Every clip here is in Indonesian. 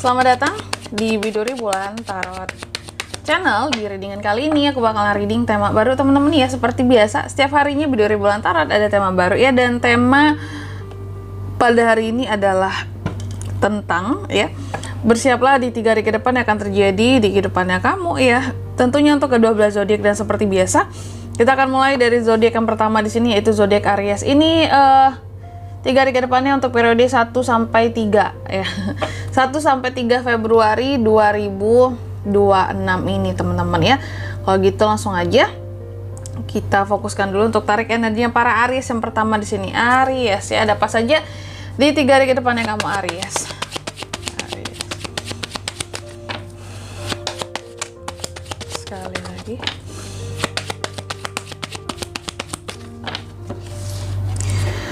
Selamat datang di Biduri Bulan Tarot Channel. Di readingan kali ini aku bakalan reading tema baru teman-teman ya. Seperti biasa, setiap harinya Biduri Bulan Tarot ada tema baru ya. Dan tema pada hari ini adalah tentang ya, bersiaplah di 3 hari ke depan yang akan terjadi di kehidupannya kamu ya. Tentunya untuk ke-12 zodiak, dan seperti biasa kita akan mulai dari zodiak yang pertama di sini, yaitu zodiak Aries. Ini 3 hari ke depannya untuk periode 1 sampai 3 ya. 1 sampai 3 Februari 2026 ini teman-teman ya. Kalau gitu langsung aja kita fokuskan dulu untuk tarik energinya para Aries yang pertama di sini. Aries ya, ada apa saja di 3 hari ke depannya kamu Aries. Sekali lagi.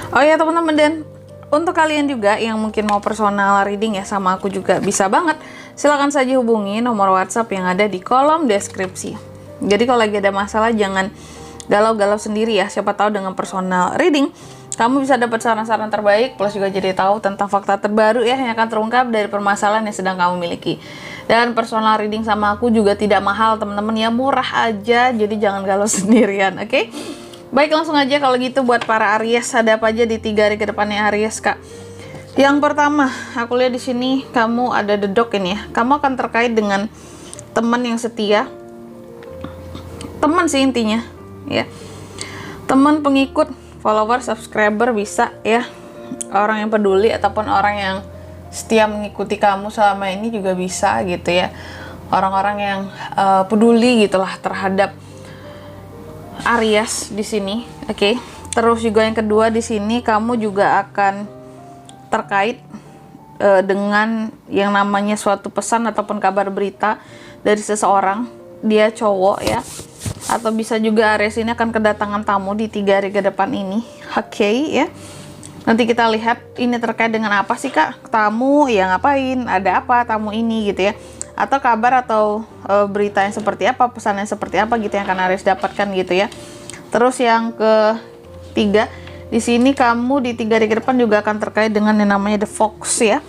Oh ya teman-teman, dan untuk kalian juga yang mungkin mau personal reading ya sama aku juga bisa banget. Silahkan saja hubungi nomor WhatsApp yang ada di kolom deskripsi. Jadi kalau lagi ada masalah jangan galau-galau sendiri ya. Siapa tahu dengan personal reading kamu bisa dapat saran-saran terbaik, plus juga jadi tahu tentang fakta terbaru ya yang akan terungkap dari permasalahan yang sedang kamu miliki. Dan personal reading sama aku juga tidak mahal teman-teman ya, murah aja. Jadi jangan galau sendirian, oke? Baik, langsung aja kalau gitu buat para Aries, ada apa aja di 3 hari ke depannya Aries, Kak? Yang pertama, aku lihat di sini kamu ada the dog ini ya. Kamu akan terkait dengan teman yang setia. Teman sih intinya, ya. Teman, pengikut, follower, subscriber bisa ya. Orang yang peduli ataupun orang yang setia mengikuti kamu selama ini juga bisa gitu ya. Orang-orang yang peduli gitulah terhadap Aries di sini, oke. Terus juga yang kedua di sini kamu juga akan terkait dengan yang namanya suatu pesan ataupun kabar berita dari seseorang, dia cowok ya, atau bisa juga Aries ini akan kedatangan tamu di 3 hari ke depan ini, oke ya. Nanti kita lihat ini terkait dengan apa sih Kak, tamu ya, ngapain, ada apa tamu ini gitu ya, atau kabar atau berita yang seperti apa, pesan yang seperti apa gitu yang akan Aries dapatkan gitu ya. Terus yang ketiga di sini kamu di 3 hari ke depan juga akan terkait dengan yang namanya The Fox ya.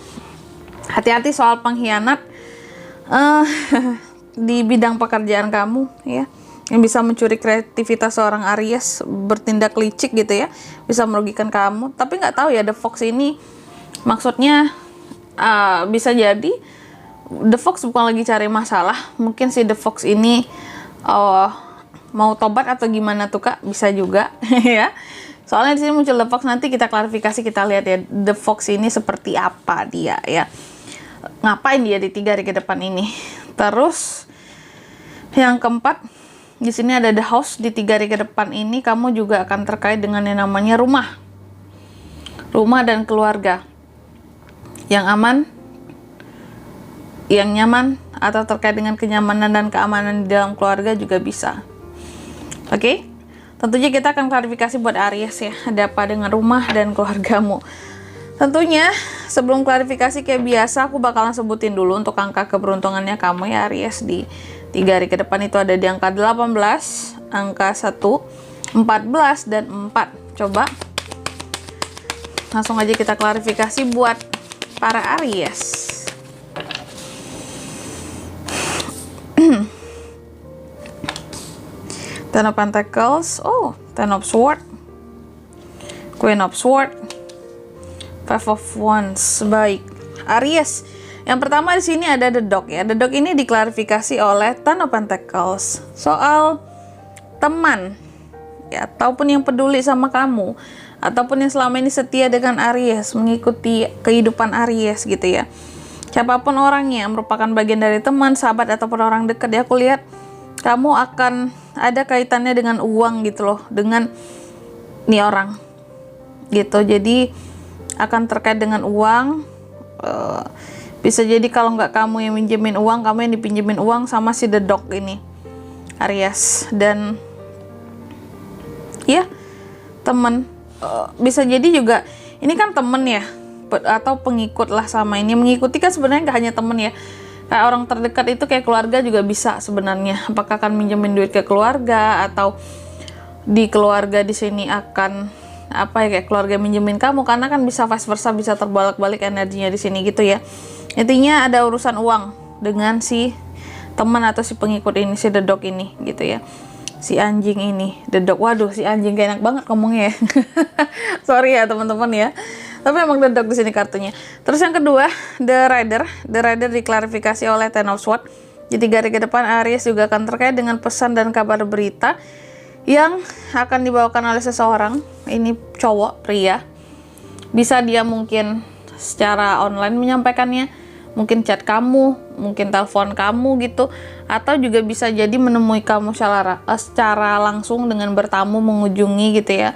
Hati-hati soal pengkhianat di bidang pekerjaan kamu ya, yang bisa mencuri kreativitas seorang Aries, bertindak licik gitu ya, bisa merugikan kamu. Tapi nggak tahu ya The Fox ini maksudnya bisa jadi The Fox bukan lagi cari masalah, mungkin si The Fox ini mau tobat atau gimana tuh Kak, bisa juga ya. Soalnya di sini muncul The Fox, nanti kita klarifikasi, kita lihat ya The Fox ini seperti apa dia ya. Ngapain dia di 3 hari ke depan ini. Terus yang keempat di sini ada The House. Di 3 hari ke depan ini kamu juga akan terkait dengan yang namanya rumah. Rumah dan keluarga. Yang aman, yang nyaman, atau terkait dengan kenyamanan dan keamanan di dalam keluarga juga bisa. Oke, tentunya kita akan klarifikasi buat Aries ya, ada apa dengan rumah dan keluargamu. Tentunya sebelum klarifikasi kayak biasa aku bakalan sebutin dulu untuk angka keberuntungannya kamu ya Aries di 3 hari ke depan. Itu ada di angka 18, angka 1, 14, dan 4. Coba langsung aja kita klarifikasi buat para Aries. Ten of Pentacles, oh, Ten of Swords, Queen of Swords, Five of Wands. Baik, Aries. Yang pertama di sini ada The Dog ya. The Dog ini diklarifikasi oleh Ten of Pentacles soal teman ya, ataupun yang peduli sama kamu, ataupun yang selama ini setia dengan Aries, mengikuti kehidupan Aries gitu ya. Siapapun orangnya, merupakan bagian dari teman, sahabat, ataupun orang dekat ya, aku lihat kamu akan ada kaitannya dengan uang gitu loh, dengan nih orang gitu. Jadi akan terkait dengan uang. Bisa jadi kalau nggak kamu yang minjemin uang, kamu yang dipinjemin uang sama si The Dog ini Aries. Dan ya temen, bisa jadi juga ini kan temen ya, atau pengikut lah sama ini. Mengikuti kan sebenarnya nggak hanya temen ya, kayak orang terdekat itu kayak keluarga juga bisa sebenarnya. Apakah akan minjemin duit ke keluarga, atau di keluarga di sini akan apa ya, kayak keluarga minjemin kamu, karena kan bisa vice versa, bisa terbolak-balik energinya di sini gitu ya. Intinya ada urusan uang dengan si teman atau si pengikut ini, si the dog ini gitu ya. Si anjing ini, the dog. Waduh, si anjing gak enak banget ngomongnya ya. Sorry ya teman-teman ya. Tapi emang the dog di sini kartunya. Terus yang kedua, the rider. The rider diklarifikasi oleh Ten of Swords. Di 3 hari ke depan Aries juga akan terkait dengan pesan dan kabar berita yang akan dibawakan oleh seseorang. Ini cowok, pria. Bisa dia mungkin secara online menyampaikannya, mungkin chat kamu, mungkin telepon kamu gitu, atau juga bisa jadi menemui kamu secara langsung dengan bertamu, mengunjungi gitu ya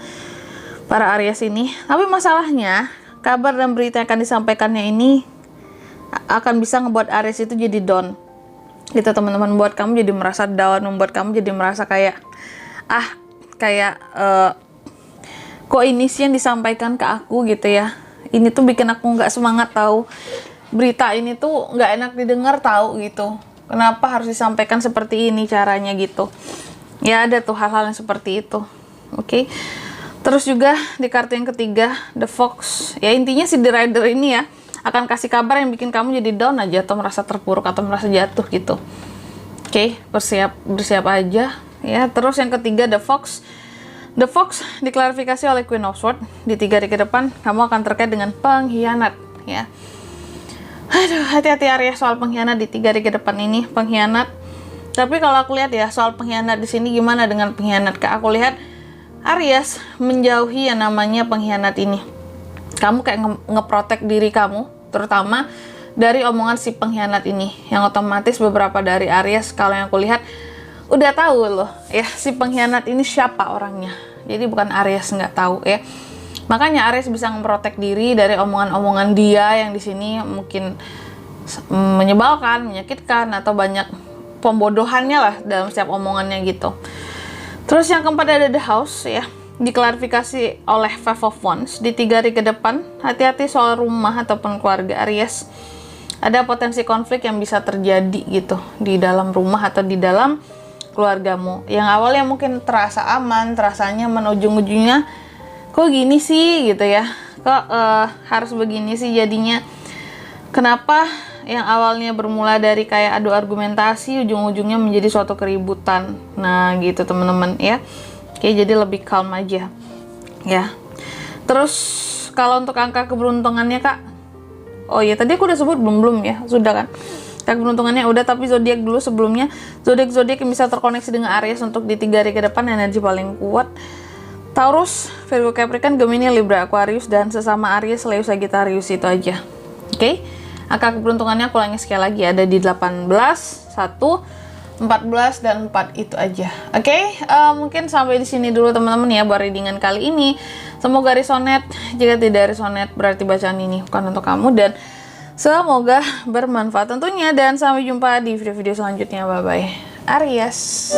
para Aries ini. Tapi masalahnya kabar dan berita yang akan disampaikannya ini akan bisa ngebuat Aries itu jadi down gitu teman-teman, membuat kamu jadi merasa down, membuat kamu jadi merasa kayak kok ini sih yang disampaikan ke aku gitu ya, ini tuh bikin aku nggak semangat tahu, berita ini tuh nggak enak didengar tahu gitu, kenapa harus disampaikan seperti ini caranya gitu ya. Ada tuh hal-hal yang seperti itu. Oke. Terus juga di kartu yang ketiga, the Fox ya, intinya si the rider ini ya akan kasih kabar yang bikin kamu jadi down aja, atau merasa terpuruk atau merasa jatuh gitu. Oke, bersiap aja ya. Terus yang ketiga, the Fox. The Fox diklarifikasi oleh Queen of Swords. Di 3 hari ke depan kamu akan terkait dengan pengkhianat ya. Aduh, hati-hati Aries soal pengkhianat di 3 hari ke depan ini, pengkhianat. Tapi kalau aku lihat ya soal pengkhianat di sini gimana dengan pengkhianat? Aku lihat Aries menjauhi yang namanya pengkhianat ini. Kamu kayak ngeprotek diri kamu, terutama dari omongan si pengkhianat ini, yang otomatis beberapa dari Aries kalau yang aku lihat udah tahu loh ya si pengkhianat ini siapa orangnya. Jadi bukan Aries nggak tahu ya. Makanya Aries bisa ngeprotek diri dari omongan-omongan dia yang di sini mungkin menyebalkan, menyakitkan, atau banyak pembodohannya lah dalam setiap omongannya gitu. Terus yang keempat ada the house ya, diklarifikasi oleh Five of Wands. Di 3 hari ke depan hati-hati soal rumah ataupun keluarga Aries. Ada potensi konflik yang bisa terjadi gitu di dalam rumah atau di dalam keluargamu, yang awalnya mungkin terasa aman, terasa nyaman, ujung-ujungnya kok gini sih gitu ya, kok harus begini sih jadinya. Kenapa yang awalnya bermula dari kayak adu argumentasi, ujung-ujungnya menjadi suatu keributan. Nah gitu teman-teman ya. Oke, jadi lebih calm aja ya. Terus kalau untuk angka keberuntungannya Kak, oh iya tadi aku udah sebut belum ya, sudah kan. Keberuntungannya udah, tapi zodiak dulu sebelumnya. Zodiak yang bisa terkoneksi dengan Aries untuk di 3 hari ke depan, energi paling kuat Taurus, Virgo, Capricorn, Gemini, Libra, Aquarius, dan sesama Aries, Leo, Sagittarius. Itu aja. Oke. Angka keberuntungannya aku ulangi sekali lagi, ada di 18, 1, 14 dan 4, itu aja. Oke, mungkin sampai di sini dulu teman-teman ya buat readingan kali ini. Semoga resonate. Jika tidak resonate berarti bacaan ini bukan untuk kamu, dan semoga bermanfaat tentunya, dan sampai jumpa di video-video selanjutnya. Bye-bye. Aries.